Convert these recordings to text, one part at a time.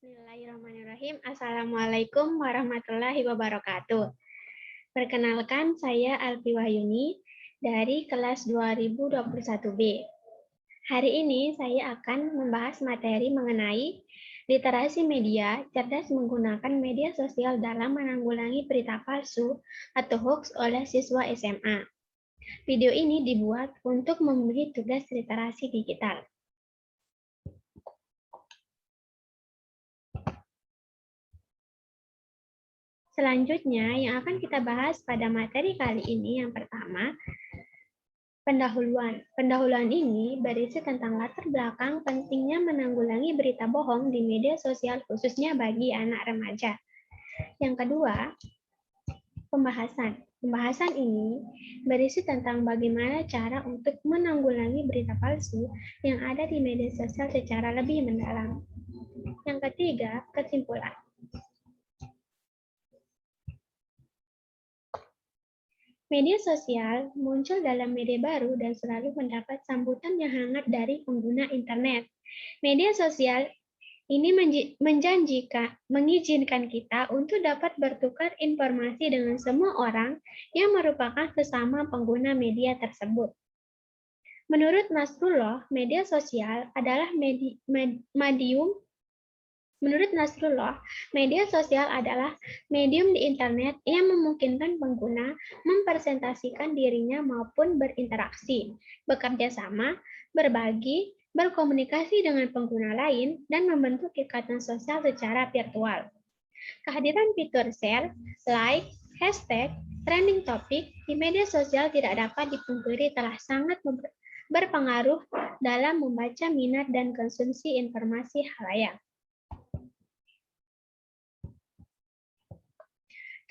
Bismillahirrahmanirrahim. Assalamualaikum warahmatullahi wabarakatuh. Perkenalkan, saya Alfi Wahyuni dari kelas 2021B. Hari ini saya akan membahas materi mengenai literasi media, cerdas menggunakan media sosial dalam menanggulangi berita palsu atau hoax oleh siswa SMA. Video ini dibuat untuk memberi tugas literasi digital. Selanjutnya, yang akan kita bahas pada materi kali ini yang pertama, pendahuluan. Pendahuluan ini berisi tentang latar belakang pentingnya menanggulangi berita bohong di media sosial khususnya bagi anak remaja. Yang kedua, pembahasan. Pembahasan ini berisi tentang bagaimana cara untuk menanggulangi berita palsu yang ada di media sosial secara lebih mendalam. Yang ketiga, kesimpulan. Media sosial muncul dalam media baru dan selalu mendapat sambutan yang hangat dari pengguna internet. Media sosial ini mengizinkan kita untuk dapat bertukar informasi dengan semua orang yang merupakan sesama pengguna media tersebut. Menurut Nasrullah, media sosial adalah Menurut Nasrullah, media sosial adalah medium di internet yang memungkinkan pengguna mempresentasikan dirinya maupun berinteraksi, bekerja sama, berbagi, berkomunikasi dengan pengguna lain, dan membentuk ikatan sosial secara virtual. Kehadiran fitur share, like, hashtag, trending topic di media sosial tidak dapat dipungkiri telah sangat berpengaruh dalam membaca minat dan konsumsi informasi khalayak.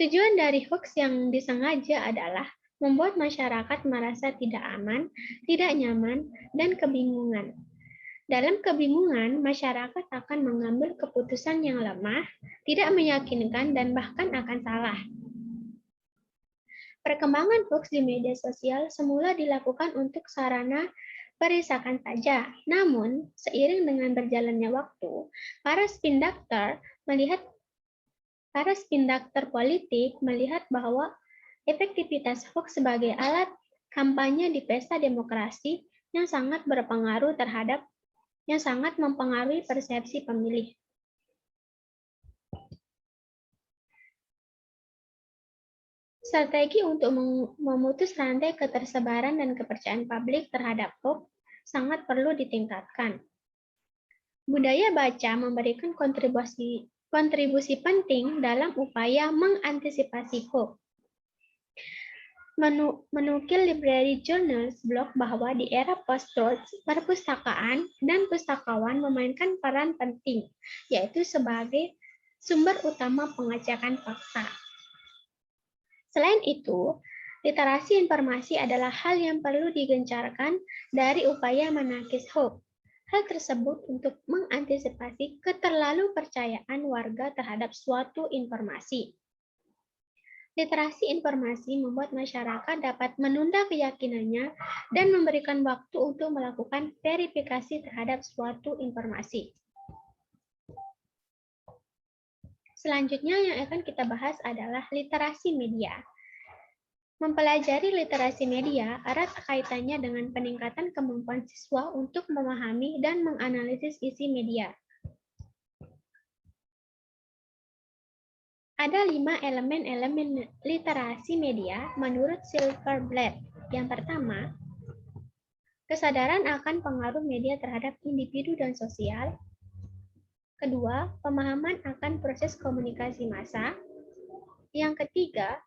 Tujuan dari hoax yang disengaja adalah membuat masyarakat merasa tidak aman, tidak nyaman, dan kebingungan. Dalam kebingungan, masyarakat akan mengambil keputusan yang lemah, tidak meyakinkan, dan bahkan akan salah. Perkembangan hoax di media sosial semula dilakukan untuk sarana perisakan saja. Namun, seiring dengan berjalannya waktu, para spin dokter politik melihat bahwa efektivitas hoax sebagai alat kampanye di pesta demokrasi yang sangat mempengaruhi persepsi pemilih. Strategi untuk memutus rantai ketersebaran dan kepercayaan publik terhadap hoax sangat perlu ditingkatkan. Budaya baca memberikan kontribusi penting dalam upaya mengantisipasi hoax. Menukil Library Journals blog bahwa di era post-truth, perpustakaan dan pustakawan memainkan peran penting, yaitu sebagai sumber utama pengecekan fakta. Selain itu, literasi informasi adalah hal yang perlu digencarkan dari upaya menangkis hoax. Hal tersebut untuk mengantisipasi keterlalu percayaan warga terhadap suatu informasi. Literasi informasi membuat masyarakat dapat menunda keyakinannya dan memberikan waktu untuk melakukan verifikasi terhadap suatu informasi. Selanjutnya yang akan kita bahas adalah literasi media. Mempelajari literasi media erat kaitannya dengan peningkatan kemampuan siswa untuk memahami dan menganalisis isi media. Ada 5 elemen literasi media menurut Silverberg. Yang pertama, kesadaran akan pengaruh media terhadap individu dan sosial. Kedua, pemahaman akan proses komunikasi massa. Yang ketiga,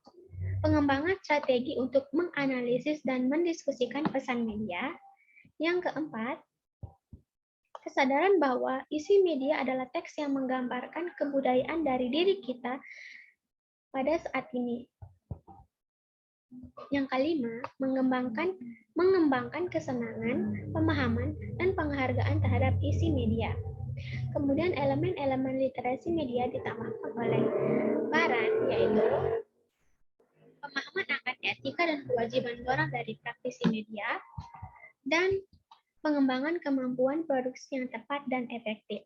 pengembangan strategi untuk menganalisis dan mendiskusikan pesan media. Yang keempat, kesadaran bahwa isi media adalah teks yang menggambarkan kebudayaan dari diri kita pada saat ini. Yang kelima, mengembangkan kesenangan, pemahaman, dan penghargaan terhadap isi media. Kemudian elemen-elemen literasi media ditambahkan oleh Baran, yaitu pemahaman akan etika dan kewajiban moral dari praktisi media, dan pengembangan kemampuan produksi yang tepat dan efektif.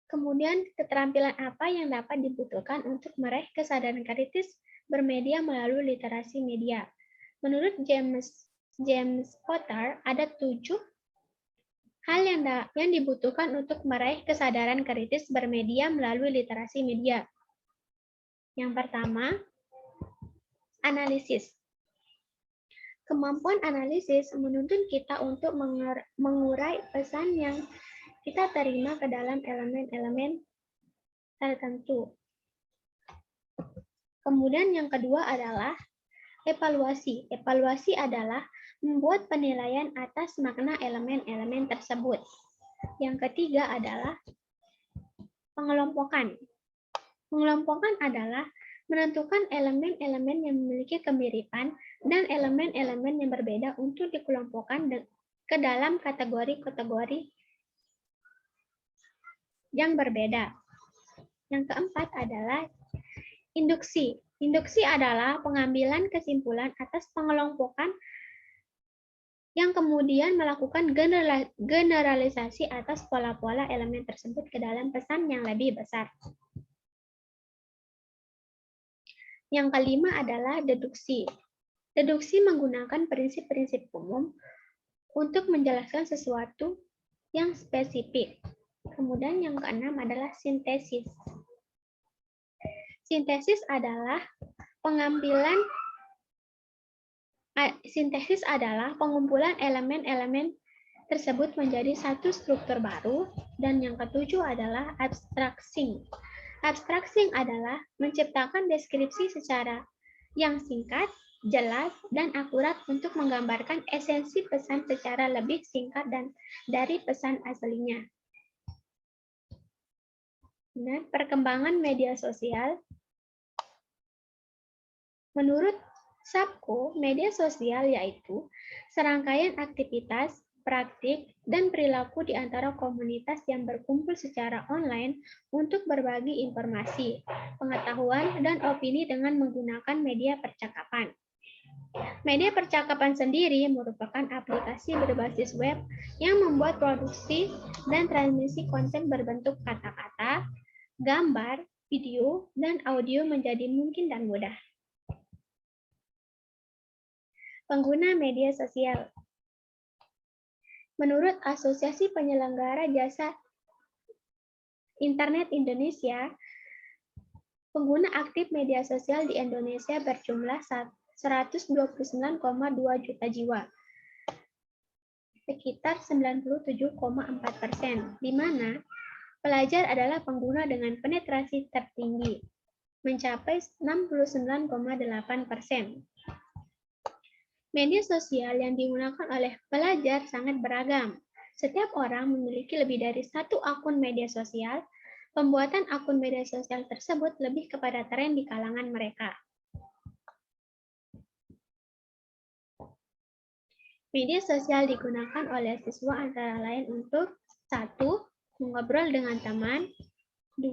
Kemudian, keterampilan apa yang dapat dibutuhkan untuk meraih kesadaran kritis bermedia melalui literasi media? Menurut James Potter, ada 7 hal yang dibutuhkan untuk meraih kesadaran kritis bermedia melalui literasi media. Yang pertama, analisis. Kemampuan analisis menuntun kita untuk mengurai pesan yang kita terima ke dalam elemen-elemen tertentu. Kemudian yang kedua adalah evaluasi. Evaluasi adalah membuat penilaian atas makna elemen-elemen tersebut. Yang ketiga adalah pengelompokan. Pengelompokan adalah menentukan elemen-elemen yang memiliki kemiripan dan elemen-elemen yang berbeda untuk dikelompokkan ke dalam kategori-kategori yang berbeda. Yang keempat adalah induksi. Induksi adalah pengambilan kesimpulan atas pengelompokan yang kemudian melakukan generalisasi atas pola-pola elemen tersebut ke dalam pesan yang lebih besar. Yang kelima adalah deduksi. Deduksi menggunakan prinsip-prinsip umum untuk menjelaskan sesuatu yang spesifik. Kemudian yang keenam adalah sintesis. Sintesis adalah pengumpulan elemen-elemen tersebut menjadi satu struktur baru. Dan yang ketujuh adalah abstracting. Abstracting adalah menciptakan deskripsi secara yang singkat, jelas, dan akurat untuk menggambarkan esensi pesan secara lebih singkat dan dari pesan aslinya. Nah, perkembangan media sosial. Menurut Sapko, media sosial yaitu serangkaian aktivitas, praktik, dan perilaku di antara komunitas yang berkumpul secara online untuk berbagi informasi, pengetahuan, dan opini dengan menggunakan media percakapan. Media percakapan sendiri merupakan aplikasi berbasis web yang membuat produksi dan transmisi konten berbentuk kata-kata, gambar, video, dan audio menjadi mungkin dan mudah. Pengguna media sosial. Menurut Asosiasi Penyelenggara Jasa Internet Indonesia, pengguna aktif media sosial di Indonesia berjumlah 129,2 juta jiwa, sekitar 97,4%, di mana pelajar adalah pengguna dengan penetrasi tertinggi, mencapai 69,8%. Media sosial yang digunakan oleh pelajar sangat beragam. Setiap orang memiliki lebih dari satu akun media sosial. Pembuatan akun media sosial tersebut lebih kepada tren di kalangan mereka. Media sosial digunakan oleh siswa antara lain untuk 1. Mengobrol dengan teman, 2.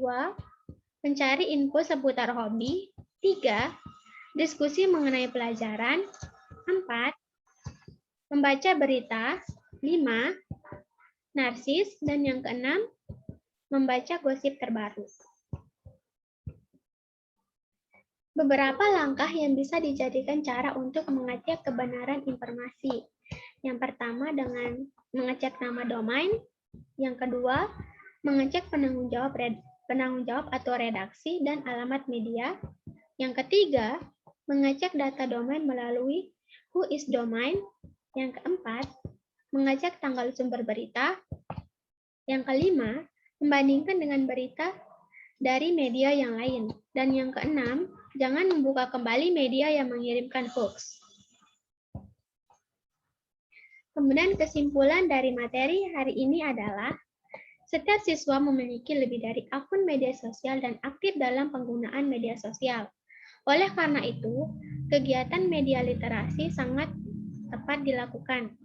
Mencari info seputar hobi, 3. Diskusi mengenai pelajaran, 4. Membaca berita, 5. Narsis, dan yang keenam, membaca gosip terbaru. Beberapa langkah yang bisa dijadikan cara untuk mengecek kebenaran informasi. Yang pertama dengan mengecek nama domain, yang kedua mengecek penanggung jawab atau redaksi dan alamat media. Yang ketiga, mengecek data domain melalui Who is Domain. Yang keempat, mengecek tanggal sumber berita. Yang kelima, membandingkan dengan berita dari media yang lain. Dan yang keenam, jangan membuka kembali media yang mengirimkan hoax. Kemudian kesimpulan dari materi hari ini adalah setiap siswa memiliki lebih dari akun media sosial dan aktif dalam penggunaan media sosial. Oleh karena itu, kegiatan media literasi sangat tepat dilakukan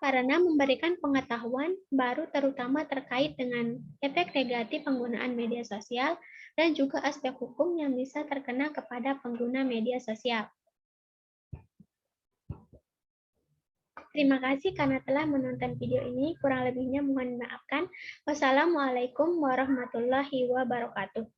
karena memberikan pengetahuan baru terutama terkait dengan efek negatif penggunaan media sosial dan juga aspek hukum yang bisa terkena kepada pengguna media sosial. Terima kasih karena telah menonton video ini. Kurang lebihnya mohon dimaafkan. Wassalamualaikum warahmatullahi wabarakatuh.